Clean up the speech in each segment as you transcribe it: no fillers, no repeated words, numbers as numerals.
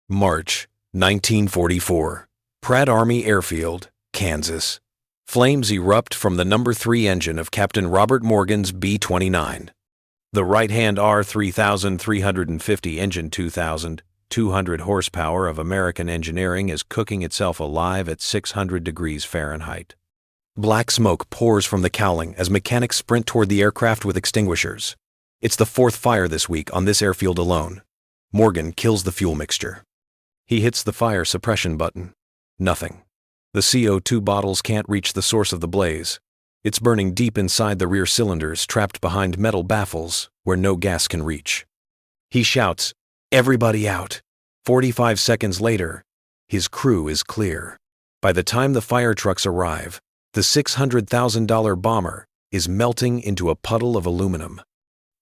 March 1944. Pratt Army Airfield, Kansas. Flames erupt from the No. 3 engine of Captain Robert Morgan's B-29. The right-hand R-3350 engine 2,200 horsepower of American engineering is cooking itself alive at 600 degrees Fahrenheit. Black smoke pours from the cowling as mechanics sprint toward the aircraft with extinguishers. It's the fourth fire this week on this airfield alone. Morgan kills the fuel mixture. He hits the fire suppression button. Nothing. The CO2 bottles can't reach the source of the blaze. It's burning deep inside the rear cylinders, trapped behind metal baffles where no gas can reach. He shouts, "Everybody out!" 45 seconds later, his crew is clear. By the time the fire trucks arrive, the $600,000 bomber is melting into a puddle of aluminum.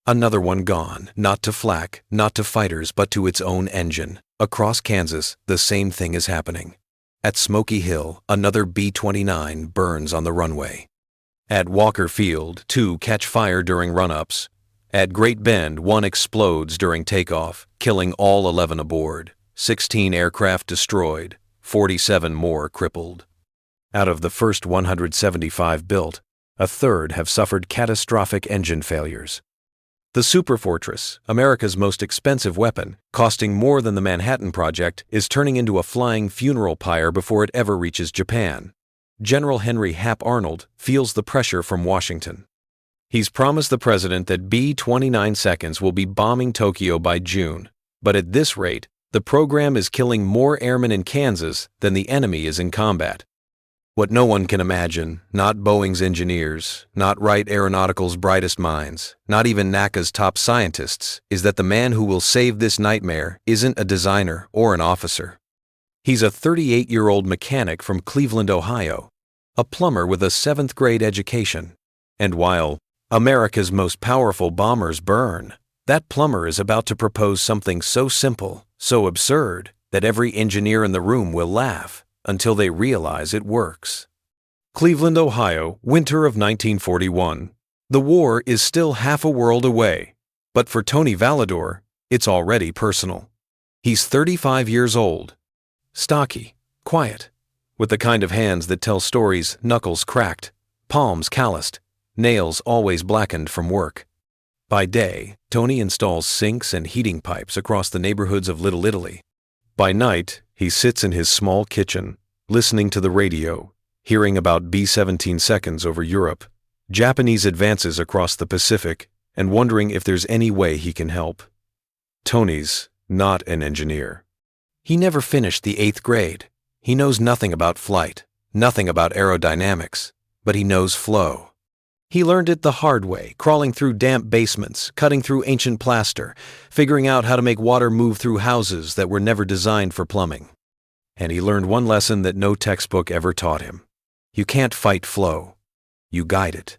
Another one gone, not to flak, not to fighters, but to its own engine. Across Kansas, the same thing is happening. At Smoky Hill, another B-29 burns on the runway. At Walker Field, 2 catch fire during run-ups. At Great Bend, 1 explodes during takeoff, killing all 11 aboard. 16 aircraft destroyed, 47 more crippled. Out of the first 175 built, a third have suffered catastrophic engine failures. The Superfortress, America's most expensive weapon, costing more than the Manhattan Project, is turning into a flying funeral pyre before it ever reaches Japan. General Henry Hap Arnold feels the pressure from Washington. He's promised the president that B-29 seconds will be bombing Tokyo by June, but at this rate, the program is killing more airmen in Kansas than the enemy is in combat. What no one can imagine, not Boeing's engineers, not Wright Aeronautical's brightest minds, not even NACA's top scientists, is that the man who will save this nightmare isn't a designer or an officer. He's a 38-year-old mechanic from Cleveland, Ohio, a plumber with a 7th-grade education. And while America's most powerful bombers burn, that plumber is about to propose something so simple, so absurd, that every engineer in the room will laugh until they realize it works. Cleveland, Ohio, winter of 1941. The war is still half a world away, but for Tony Validore, it's already personal. He's 35 years old, stocky, quiet, with the kind of hands that tell stories, knuckles cracked, palms calloused, nails always blackened from work. By day, Tony installs sinks and heating pipes across the neighborhoods of Little Italy. By night, he sits in his small kitchen, listening to the radio, hearing about B-17 seconds over Europe, Japanese advances across the Pacific, and wondering if there's any way he can help. Tony's not an engineer. He never finished the 8th grade. He knows nothing about flight, nothing about aerodynamics, but he knows flow. He learned it the hard way, crawling through damp basements, cutting through ancient plaster, figuring out how to make water move through houses that were never designed for plumbing. And he learned one lesson that no textbook ever taught him. You can't fight flow. You guide it.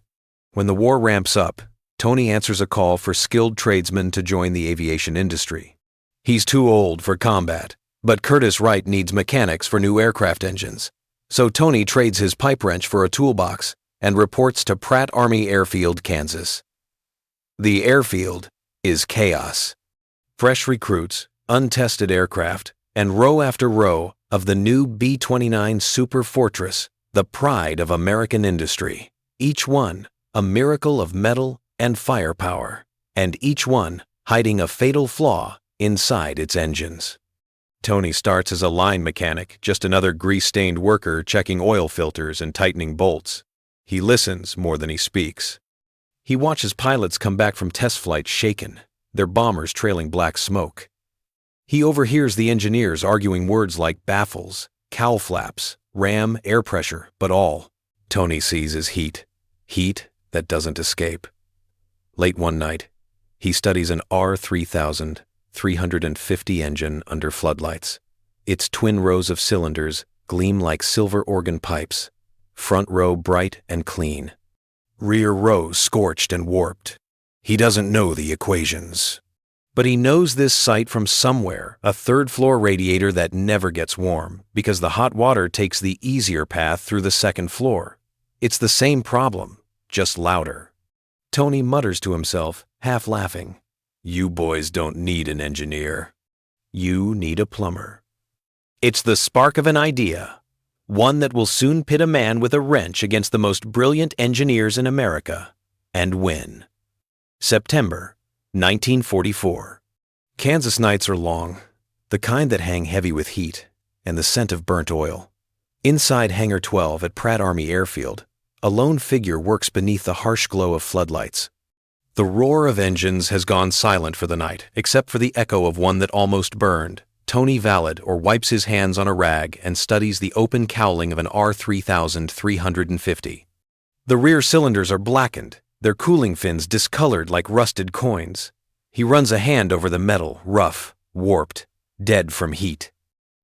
When the war ramps up, Tony answers a call for skilled tradesmen to join the aviation industry. He's too old for combat, but Curtiss Wright needs mechanics for new aircraft engines. So Tony trades his pipe wrench for a toolbox and reports to Pratt Army Airfield, Kansas. The airfield is chaos. Fresh recruits, untested aircraft, and row after row of the new B-29 Superfortress, the pride of American industry. Each one a miracle of metal and firepower, and each one hiding a fatal flaw inside its engines. Tony starts as a line mechanic, just another grease-stained worker checking oil filters and tightening bolts. He listens more than he speaks. He watches pilots come back from test flights shaken, their bombers trailing black smoke. He overhears the engineers arguing words like baffles, cowl flaps, ram, air pressure, but all Tony sees is heat. Heat that doesn't escape. Late one night, he studies an R-3350 engine under floodlights. Its twin rows of cylinders gleam like silver organ pipes. Front row bright and clean. Rear row scorched and warped. He doesn't know the equations. But he knows this sight from somewhere, a third-floor radiator that never gets warm, because the hot water takes the easier path through the second floor. It's the same problem, just louder. Tony mutters to himself, half laughing, "You boys don't need an engineer." you need a plumber. It's the spark of an idea, one that will soon pit a man with a wrench against the most brilliant engineers in America, and win. September 1944. Kansas nights are long, the kind that hang heavy with heat and the scent of burnt oil. Inside Hangar 12 at Pratt Army Airfield, a lone figure works beneath the harsh glow of floodlights. The roar of engines has gone silent for the night, except for the echo of one that almost burned. Tony Validore wipes his hands on a rag and studies the open cowling of an R3350. The rear cylinders are blackened, their cooling fins discolored like rusted coins. He runs a hand over the metal, rough, warped, dead from heat.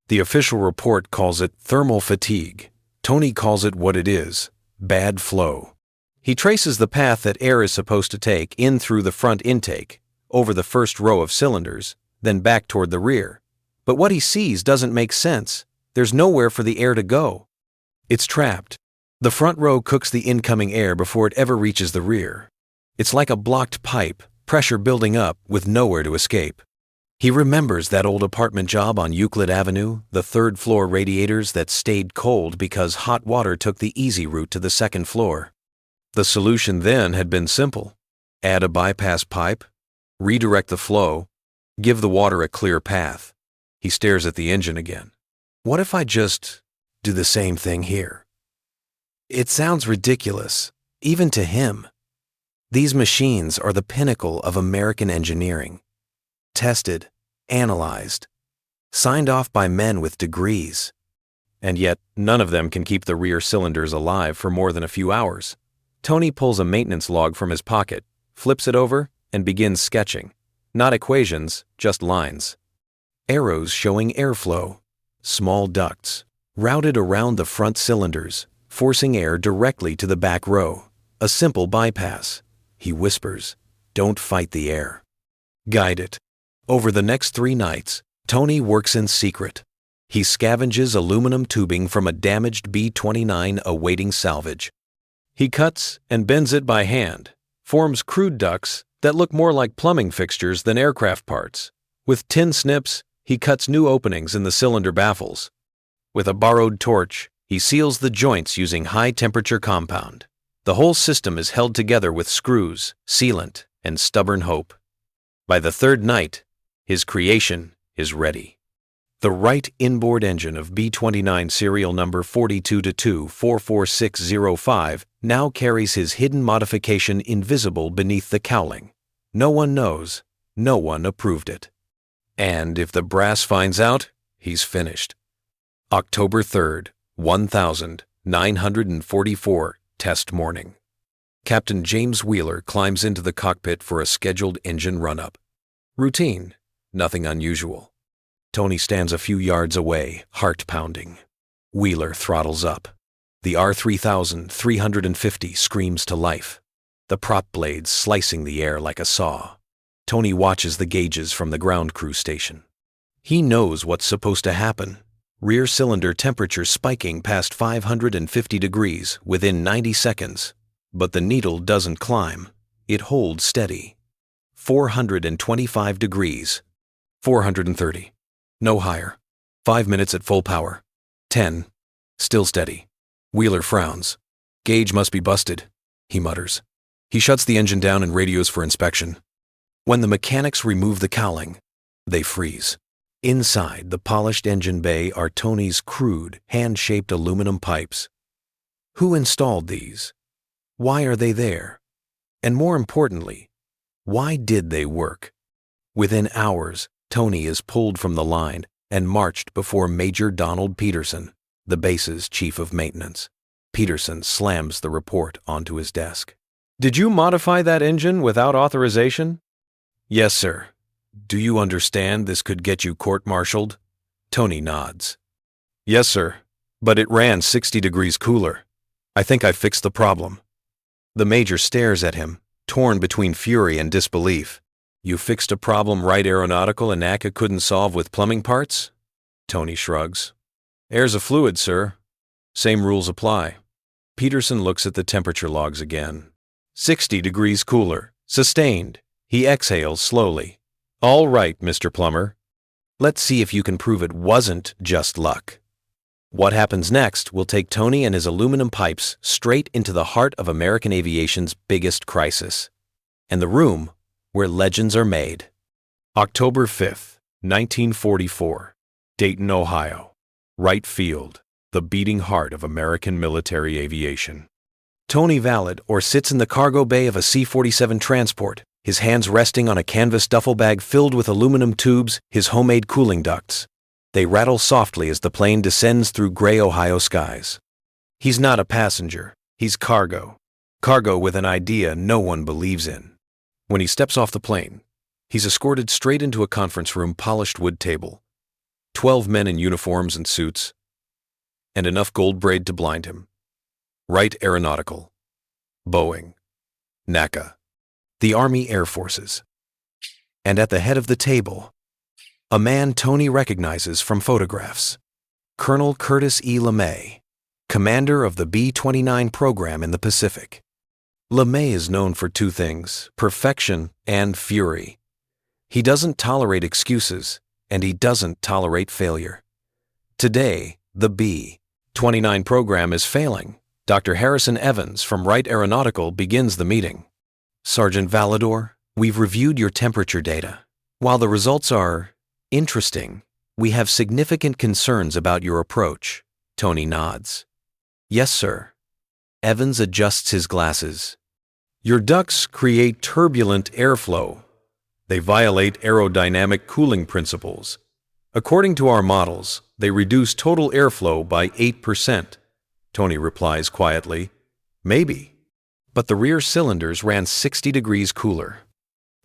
The official report calls it thermal fatigue. Tony calls it what it is, bad flow. He traces the path that air is supposed to take in through the front intake, over the first row of cylinders, then back toward the rear. But what he sees doesn't make sense. There's nowhere for the air to go. It's trapped. The front row cooks the incoming air before it ever reaches the rear. It's like a blocked pipe, pressure building up with nowhere to escape. He remembers that old apartment job on Euclid Avenue, the third-floor radiators that stayed cold because hot water took the easy route to the second floor. The solution then had been simple. Add a bypass pipe, redirect the flow, give the water a clear path. He stares at the engine again. What if I just do the same thing here? It sounds ridiculous, even to him. These machines are the pinnacle of American engineering. Tested, analyzed, signed off by men with degrees. And yet, none of them can keep the rear cylinders alive for more than a few hours. Tony pulls a maintenance log from his pocket, flips it over, and begins sketching. Not equations, just lines. Arrows showing airflow, small ducts, routed around the front cylinders, forcing air directly to the back row. A simple bypass. He whispers, "Don't fight the air. Guide it." Over the next 3 nights, Tony works in secret. He scavenges aluminum tubing from a damaged B-29 awaiting salvage. He cuts and bends it by hand, forms crude ducts that look more like plumbing fixtures than aircraft parts. With tin snips, he cuts new openings in the cylinder baffles. With a borrowed torch, he seals the joints using high-temperature compound. The whole system is held together with screws, sealant, and stubborn hope. By the 3rd night, his creation is ready. The right inboard engine of B-29 serial number 42-2-44605 now carries his hidden modification invisible beneath the cowling. No one knows, no one approved it. And if the brass finds out, he's finished. October 3rd, 1944, test morning. Captain James Wheeler climbs into the cockpit for a scheduled engine run-up. Routine, nothing unusual. Tony stands a few yards away, heart pounding. Wheeler throttles up. The R3350 screams to life, the prop blades slicing the air like a saw. Tony watches the gauges from the ground crew station. He knows what's supposed to happen. Rear cylinder temperature spiking past 550 degrees within 90 seconds. But the needle doesn't climb. It holds steady. 425 degrees. 430. No higher. 5 minutes at full power. 10. Still steady. Wheeler frowns. Gauge must be busted, he mutters. He shuts the engine down and radios for inspection. When the mechanics remove the cowling, they freeze. Inside the polished engine bay are Tony's crude, hand-shaped aluminum pipes. Who installed these? Why are they there? And more importantly, why did they work? Within hours, Tony is pulled from the line and marched before Major Donald Peterson, the base's chief of maintenance. Peterson slams the report onto his desk. "Did you modify that engine without authorization?" "Yes, sir." "Do you understand this could get you court-martialed?" Tony nods. "Yes, sir, but it ran 60 degrees cooler. I think I fixed the problem." The major stares at him, torn between fury and disbelief. "You fixed a problem Wright Aeronautical and NACA couldn't solve with plumbing parts?" Tony shrugs. "Air's a fluid, sir. Same rules apply." Peterson looks at the temperature logs again. 60 degrees cooler. Sustained. He exhales slowly. "All right, Mr. Plumber." Let's see if you can prove it wasn't just luck. What happens next will take Tony and his aluminum pipes straight into the heart of American aviation's biggest crisis, and the room where legends are made. October 5th, 1944, Dayton, Ohio. Wright Field, the beating heart of American military aviation. Tony Validore sits in the cargo bay of a C-47 transport, his hands resting on a canvas duffel bag filled with aluminum tubes, his homemade cooling ducts. They rattle softly as the plane descends through gray Ohio skies. He's not a passenger, he's cargo. Cargo with an idea no one believes in. When he steps off the plane, he's escorted straight into a conference room, polished wood table, 12 men in uniforms and suits, and enough gold braid to blind him. Wright Aeronautical, Boeing, NACA, the Army Air Forces. And at the head of the table, a man Tony recognizes from photographs, Colonel Curtis E. LeMay, commander of the B-29 program in the Pacific. LeMay is known for two things: perfection and fury. He doesn't tolerate excuses, and he doesn't tolerate failure. Today, the B-29 program is failing. Dr. Harrison Evans from Wright Aeronautical begins the meeting. Sergeant Validore, we've reviewed your temperature data. While the results are interesting, we have significant concerns about your approach. Tony nods. Yes, sir. Evans adjusts his glasses. Your ducts create turbulent airflow. They violate aerodynamic cooling principles. According to our models, they reduce total airflow by 8%. Tony replies quietly, maybe. But the rear cylinders ran 60 degrees cooler.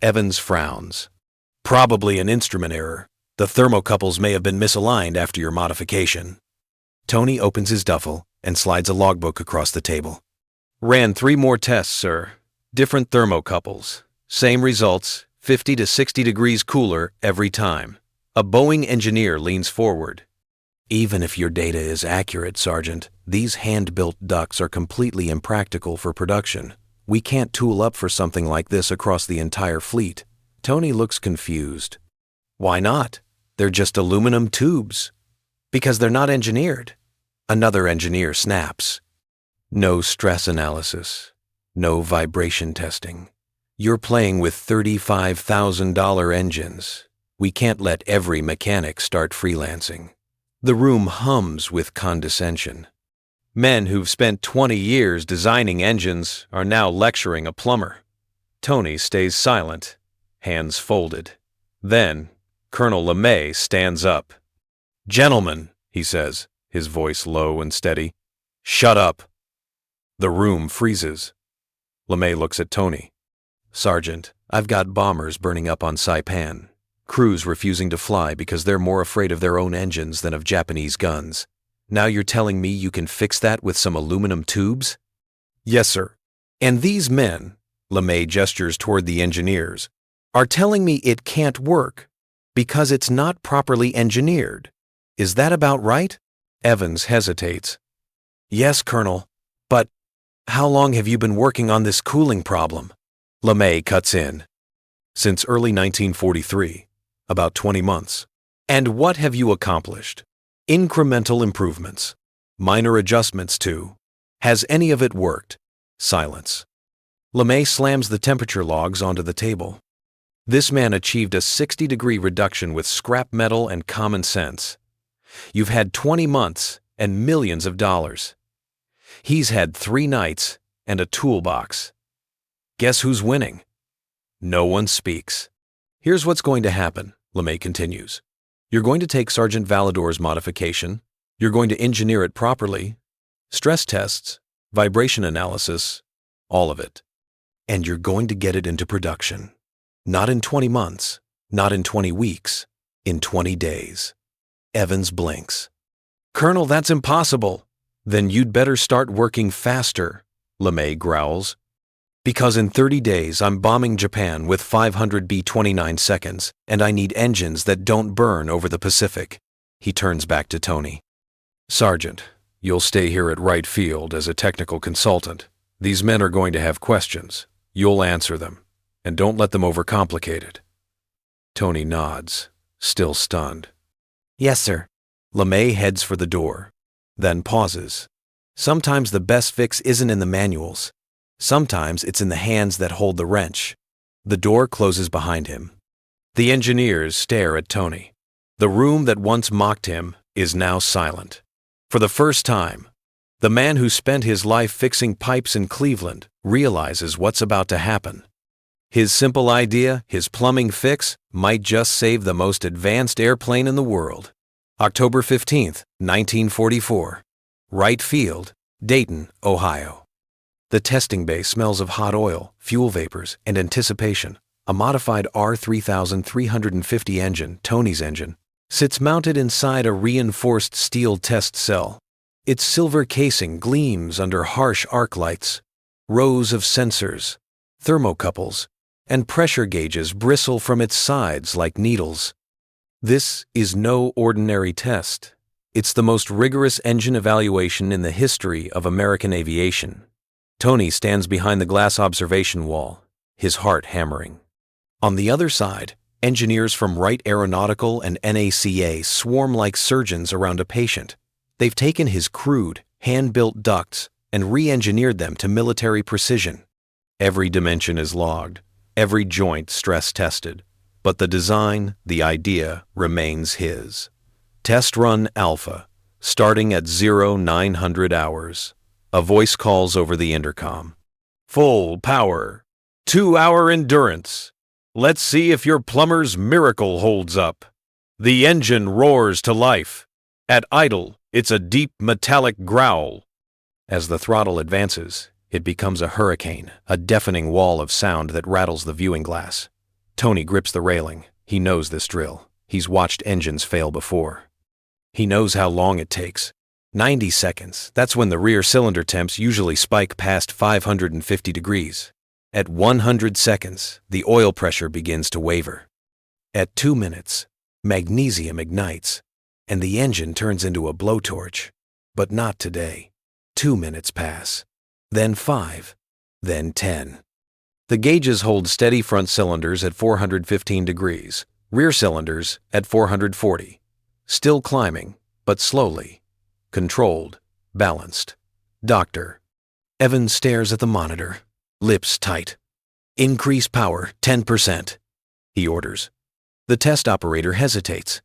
Evans frowns. Probably an instrument error. The thermocouples may have been misaligned after your modification. Tony opens his duffel and slides a logbook across the table. Ran 3 more tests, sir. Different thermocouples. Same results, 50 to 60 degrees cooler every time. A Boeing engineer leans forward. Even if your data is accurate, Sergeant, these hand-built ducts are completely impractical for production. We can't tool up for something like this across the entire fleet. Tony looks confused. Why not? They're just aluminum tubes. Because they're not engineered. Another engineer snaps. No stress analysis. No vibration testing. You're playing with $35,000 engines. We can't let every mechanic start freelancing. The room hums with condescension. Men who've spent 20 years designing engines are now lecturing a plumber. Tony stays silent, hands folded. Then, Colonel LeMay stands up. Gentlemen, he says, his voice low and steady, shut up. The room freezes. LeMay looks at Tony. Sergeant, I've got bombers burning up on Saipan. Crews refusing to fly because they're more afraid of their own engines than of Japanese guns. Now you're telling me you can fix that with some aluminum tubes? Yes, sir. And these men, LeMay gestures toward the engineers, are telling me it can't work because it's not properly engineered. Is that about right? Evans hesitates. Yes, Colonel, but how long have you been working on this cooling problem? LeMay cuts in. Since early 1943. About 20 months. And what have you accomplished? Incremental improvements. Minor adjustments too. Has any of it worked? Silence. LeMay slams the temperature logs onto the table. This man achieved a 60-degree reduction with scrap metal and common sense. You've had 20 months and millions of dollars. He's had 3 nights and a toolbox. Guess who's winning? No one speaks. Here's what's going to happen, LeMay continues. You're going to take Sergeant Validore's modification. You're going to engineer it properly. Stress tests, vibration analysis, all of it. And you're going to get it into production. Not in 20 months, not in 20 weeks, in 20 days. Evans blinks. Colonel, that's impossible. Then you'd better start working faster, LeMay growls. Because in 30 days I'm bombing Japan with 500 B-29 seconds, and I need engines that don't burn over the Pacific. He turns back to Tony. Sergeant, you'll stay here at Wright Field as a technical consultant. These men are going to have questions. You'll answer them, and don't let them overcomplicate it. Tony nods. still stunned. "Yes, sir." LeMay heads for the door, then pauses. Sometimes the best fix isn't in the manuals. Sometimes it's in the hands that hold the wrench. The door closes behind him. The engineers stare at Tony. The room that once mocked him is now silent. For the first time, the man who spent his life fixing pipes in Cleveland realizes what's about to happen. His simple idea, his plumbing fix, might just save the most advanced airplane in the world. October 15th, 1944. Wright Field, Dayton, Ohio. The testing bay smells of hot oil, fuel vapors, and anticipation. A modified R3350 engine, Tony's engine, sits mounted inside a reinforced steel test cell. Its silver casing gleams under harsh arc lights. Rows of sensors, thermocouples, and pressure gauges bristle from its sides like needles. This is no ordinary test. It's the most rigorous engine evaluation in the history of American aviation. Tony stands behind the glass observation wall, his heart hammering. On the other side, engineers from Wright Aeronautical and NACA swarm like surgeons around a patient. They've taken his crude, hand-built ducts and re-engineered them to military precision. Every dimension is logged, every joint stress-tested, but the design, the idea, remains his. Test run Alpha, starting at 0900 hours. A voice calls over the intercom. "Full power. 2-hour endurance. Let's see if your plumber's miracle holds up." The engine roars to life. At idle, it's a deep metallic growl. As the throttle advances, it becomes a hurricane, a deafening wall of sound that rattles the viewing glass. Tony grips the railing. He knows this drill. He's watched engines fail before. He knows how long it takes. 90 seconds. That's when the rear cylinder temps usually spike past 550 degrees. At 100 seconds, the oil pressure begins to waver. At 2 minutes, magnesium ignites, and the engine turns into a blowtorch. But not today. 2 minutes pass, then 5, then 10. The gauges hold steady front cylinders at 415 degrees, rear cylinders at 440. Still climbing, but slowly. Controlled, balanced. Doctor. Evans stares at the monitor, lips tight. "Increase power 10%, he orders. The test operator hesitates.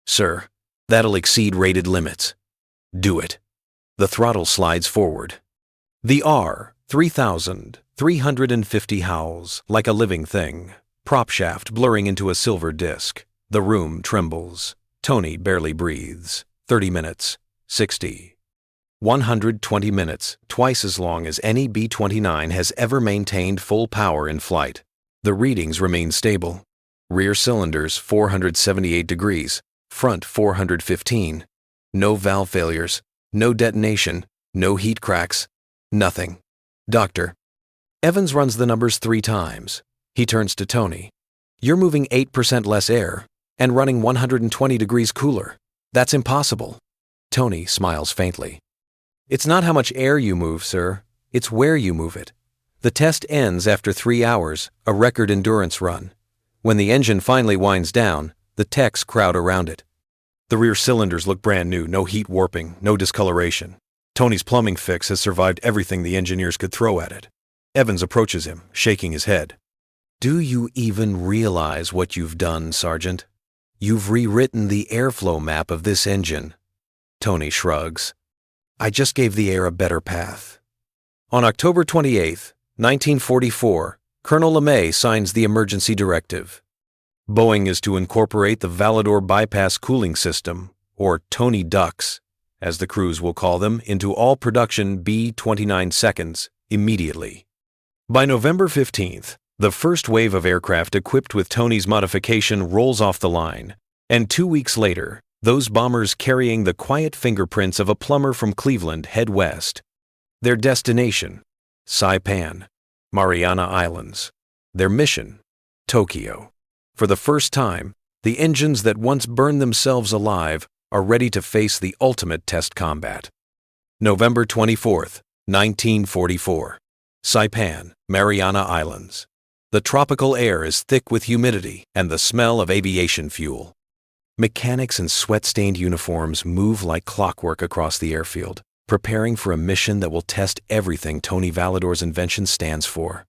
"Sir, that'll exceed rated limits." "Do it." The throttle slides forward. The R3350 howls like a living thing, prop shaft blurring into a silver disc. The room trembles. Tony barely breathes. 30 minutes. 60. 120 minutes, twice as long as any B-29 has ever maintained full power in flight. The readings remain stable. Rear cylinders 478 degrees, front 415. No valve failures, no detonation, no heat cracks, nothing. "Doctor." Evans runs the numbers 3 times. He turns to Tony. "You're moving 8% less air and running 120 degrees cooler. That's impossible." Tony smiles faintly. "It's not how much air you move, sir. It's where you move it. The test ends after 3 hours, a record endurance run. When the engine finally winds down, the techs crowd around it. The rear cylinders look brand new, no heat warping, no discoloration. Tony's plumbing fix has survived everything the engineers could throw at it." Evans approaches him, shaking his head. "Do you even realize what you've done, Sergeant? You've rewritten the airflow map of this engine." Tony shrugs. "I just gave the air a better path." On October 28, 1944, Colonel LeMay signs the emergency directive. Boeing is to incorporate the Validore bypass cooling system, or Tony ducts, as the crews will call them, into all production B-29 seconds immediately. By November 15th, the first wave of aircraft equipped with Tony's modification rolls off the line, and 2 weeks later, those bombers carrying the quiet fingerprints of a plumber from Cleveland head west. Their destination, Saipan, Mariana Islands. Their mission, Tokyo. For the first time, the engines that once burned themselves alive are ready to face the ultimate test combat. November 24th, 1944. Saipan, Mariana Islands. The tropical air is thick with humidity and the smell of aviation fuel. Mechanics in sweat-stained uniforms move like clockwork across the airfield, preparing for a mission that will test everything Tony Validore's invention stands for.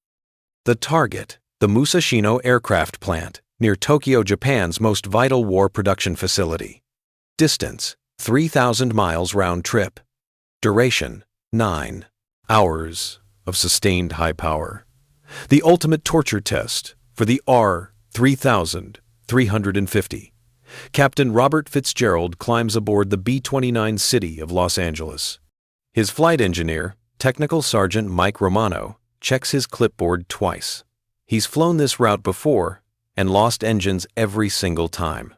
The target, the Musashino Aircraft Plant, near Tokyo, Japan's most vital war production facility. Distance, 3,000 miles round trip. Duration, 9 hours of sustained high power. The ultimate torture test for the R-3350. Captain Robert Fitzgerald climbs aboard the B-29 City of Los Angeles. His flight engineer, Technical Sergeant Mike Romano, checks his clipboard twice. He's flown this route before and lost engines every single time.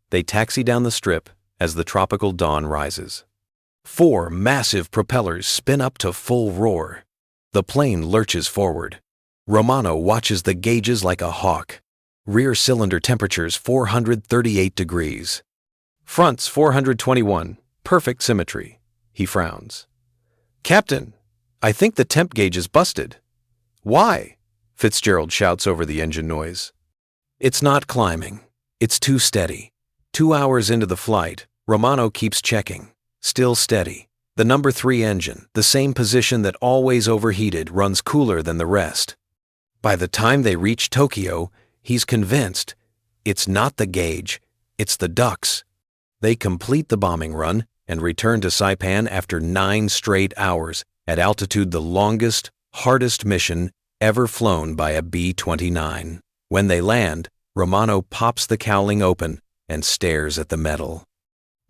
They taxi down the strip as the tropical dawn rises. 4 massive propellers spin up to full roar. The plane lurches forward. Romano watches the gauges like a hawk. Rear cylinder temperatures 438 degrees. Fronts 421, perfect symmetry. He frowns. "Captain, I think the temp gauge is busted." "Why?" Fitzgerald shouts over the engine noise. "It's not climbing. It's too steady." 2 hours into the flight, Romano keeps checking. Still steady. The number 3 engine, the same position that always overheated, runs cooler than the rest. By the time they reach Tokyo, he's convinced it's not the gauge, it's the ducts. They complete the bombing run and return to Saipan after 9 straight hours, at altitude the longest, hardest mission ever flown by a B-29. When they land, Romano pops the cowling open and stares at the metal.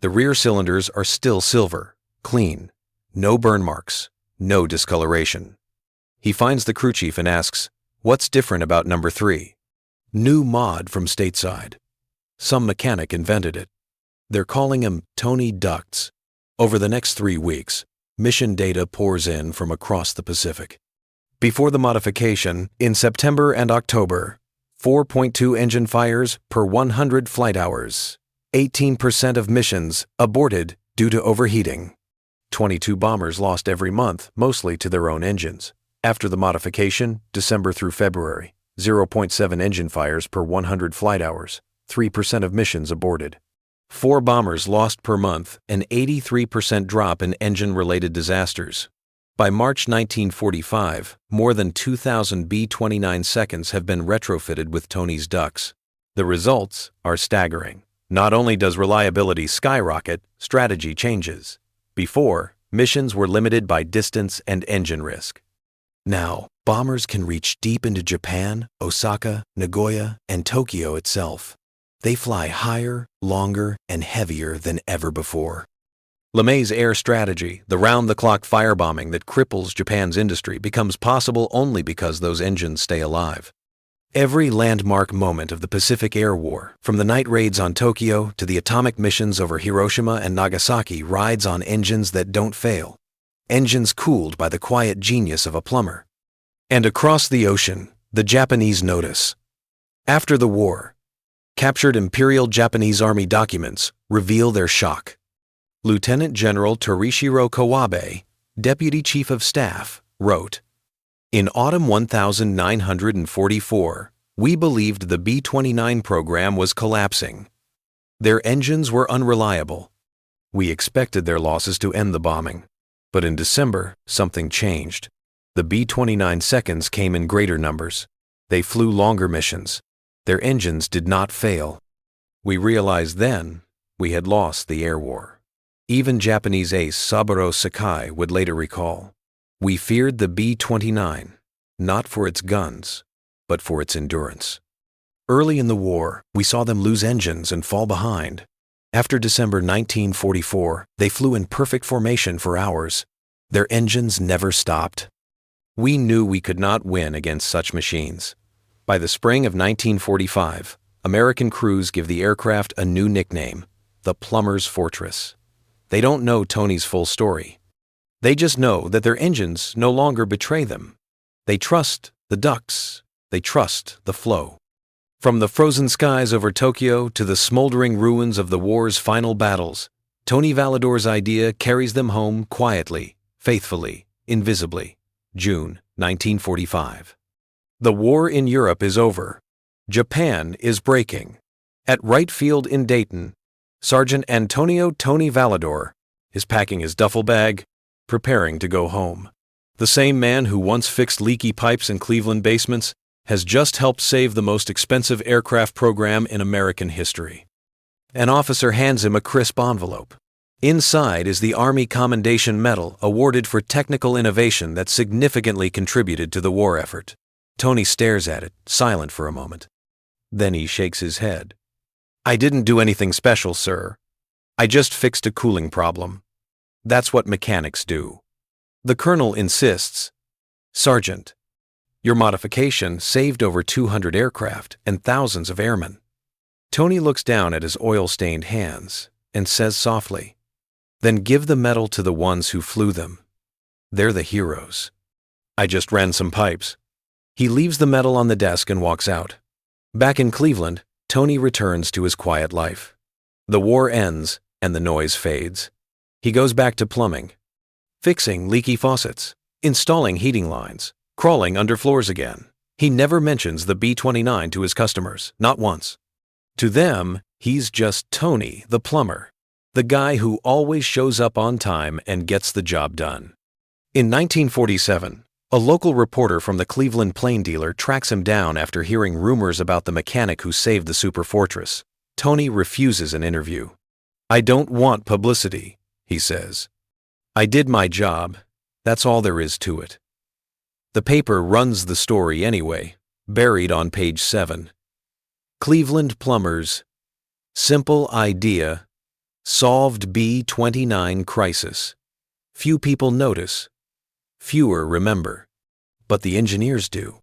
The rear cylinders are still silver, clean, no burn marks, no discoloration. He finds the crew chief and asks, "What's different about number 3? "New mod from stateside. Some mechanic invented it. They're calling him Tony Ducts." Over the next 3 weeks, mission data pours in from across the Pacific. Before the modification, in September and October, 4.2 engine fires per 100 flight hours. 18% of missions aborted due to overheating. 22 bombers lost every month, mostly to their own engines. After the modification, December through February, 0.7 engine fires per 100 flight hours, 3% of missions aborted. 4 bombers lost per month, an 83% drop in engine-related disasters. By March 1945, more than 2,000 B-29 seconds have been retrofitted with Tony's ducts. The results are staggering. Not only does reliability skyrocket, strategy changes. Before, missions were limited by distance and engine risk. Now, bombers can reach deep into Japan, Osaka, Nagoya, and Tokyo itself. They fly higher, longer, and heavier than ever before. LeMay's air strategy, the round-the-clock firebombing that cripples Japan's industry, becomes possible only because those engines stay alive. Every landmark moment of the Pacific Air War, from the night raids on Tokyo to the atomic missions over Hiroshima and Nagasaki, rides on engines that don't fail. Engines cooled by the quiet genius of a plumber. And across the ocean, the Japanese notice. After the war, captured Imperial Japanese Army documents reveal their shock. Lieutenant General Torishiro Kawabe, Deputy Chief of Staff, wrote, "In autumn 1944, we believed the B-29 program was collapsing. Their engines were unreliable. We expected their losses to end the bombing. But in December, something changed. The B-29 seconds came in greater numbers. They flew longer missions. Their engines did not fail. We realized then we had lost the air war." Even Japanese ace Saburo Sakai would later recall, "We feared the B-29, not for its guns, but for its endurance." Early in the war, we saw them lose engines and fall behind. After December 1944, they flew in perfect formation for hours. Their engines never stopped. We knew we could not win against such machines. By the spring of 1945, American crews give the aircraft a new nickname, the Plumber's Fortress. They don't know Tony's full story. They just know that their engines no longer betray them. They trust the ducts. They trust the flow. From the frozen skies over Tokyo to the smoldering ruins of the war's final battles, Tony Validore's idea carries them home quietly, faithfully, invisibly. June 1945. The war in Europe is over. Japan is breaking. At Wright Field in Dayton, Sergeant Antonio Tony Validore is packing his duffel bag, preparing to go home. The same man who once fixed leaky pipes in Cleveland basements has just helped save the most expensive aircraft program in American history. An officer hands him a crisp envelope. Inside is the Army Commendation Medal awarded for technical innovation that significantly contributed to the war effort. Tony stares at it, silent for a moment. Then he shakes his head. "I didn't do anything special, sir. I just fixed a cooling problem. That's what mechanics do." The colonel insists, "Sergeant, your modification saved over 200 aircraft and thousands of airmen." Tony looks down at his oil-stained hands and says softly, "Then give the medal to the ones who flew them. They're the heroes. I just ran some pipes." He leaves the medal on the desk and walks out. Back in Cleveland, Tony returns to his quiet life. The war ends and the noise fades. He goes back to plumbing, fixing leaky faucets, installing heating lines, crawling under floors again. He never mentions the B-29 to his customers, not once. To them, he's just Tony, the plumber, the guy who always shows up on time and gets the job done. In 1947, a local reporter from the Cleveland plane dealer tracks him down after hearing rumors about the mechanic who saved the Superfortress. Tony refuses an interview. "I don't want publicity," he says. "I did my job. That's all there is to it." The paper runs the story anyway, buried on page 7. Cleveland plumbers. Simple idea. Solved B-29 crisis. Few people notice. Fewer remember. But the engineers do.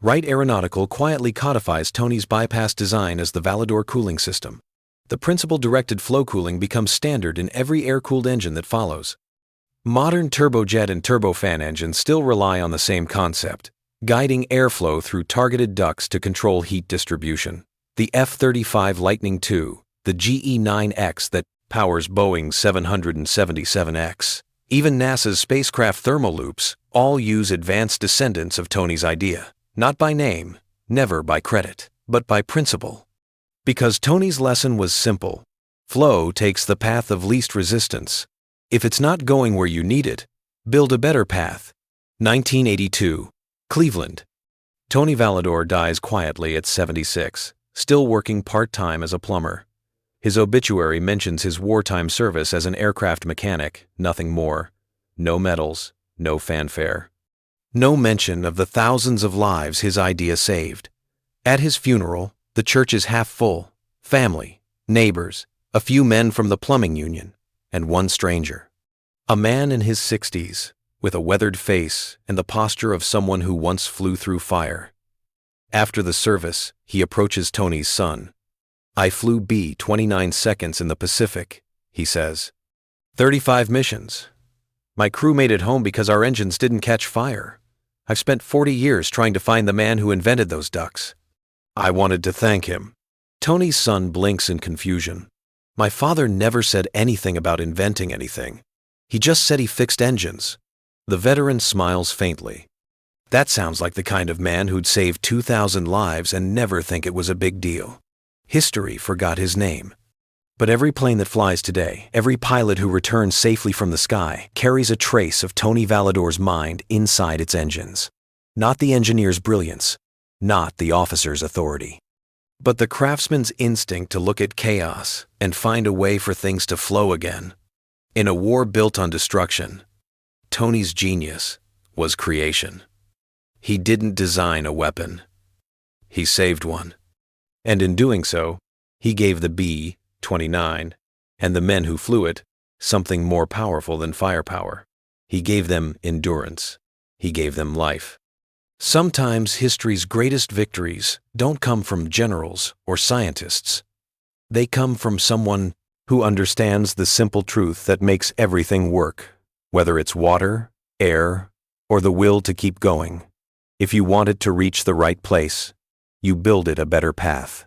Wright Aeronautical quietly codifies Tony's bypass design as the Validore cooling system. The principle-directed flow cooling becomes standard in every air-cooled engine that follows. Modern turbojet and turbofan engines still rely on the same concept, guiding airflow through targeted ducts to control heat distribution. The F-35 Lightning II, the GE-9X that powers Boeing's 777X, even NASA's spacecraft thermal loops, all use advanced descendants of Tony's idea, not by name, never by credit, but by principle. Because Tony's lesson was simple. Flow takes the path of least resistance. If it's not going where you need it, build a better path. 1982, Cleveland. Tony Validore dies quietly at 76, still working part-time as a plumber. His obituary mentions his wartime service as an aircraft mechanic, nothing more. No medals, no fanfare. No mention of the thousands of lives his idea saved. At his funeral, the church is half full. Family, neighbors, a few men from the plumbing union, and one stranger. A man in his 60s, with a weathered face and the posture of someone who once flew through fire. After the service, he approaches Tony's son. "I flew B-29 seconds in the Pacific," he says. 35 missions. My crew made it home because our engines didn't catch fire. I've spent 40 years trying to find the man who invented those ducts. I wanted to thank him. Tony's son blinks in confusion. "My father never said anything about inventing anything. He just said he fixed engines." The veteran smiles faintly. "That sounds like the kind of man who'd save 2,000 lives and never think it was a big deal. History forgot his name." But every plane that flies today, every pilot who returns safely from the sky, carries a trace of Tony Validore's mind inside its engines. Not the engineer's brilliance, not the officer's authority, but the craftsman's instinct to look at chaos and find a way for things to flow again. In a war built on destruction, Tony's genius was creation. He didn't design a weapon. He saved one. And in doing so, he gave the B-29 and the men who flew it something more powerful than firepower. He gave them endurance. He gave them life. Sometimes history's greatest victories don't come from generals or scientists. They come from someone who understands the simple truth that makes everything work, whether it's water, air, or the will to keep going. If you want it to reach the right place, you build it a better path.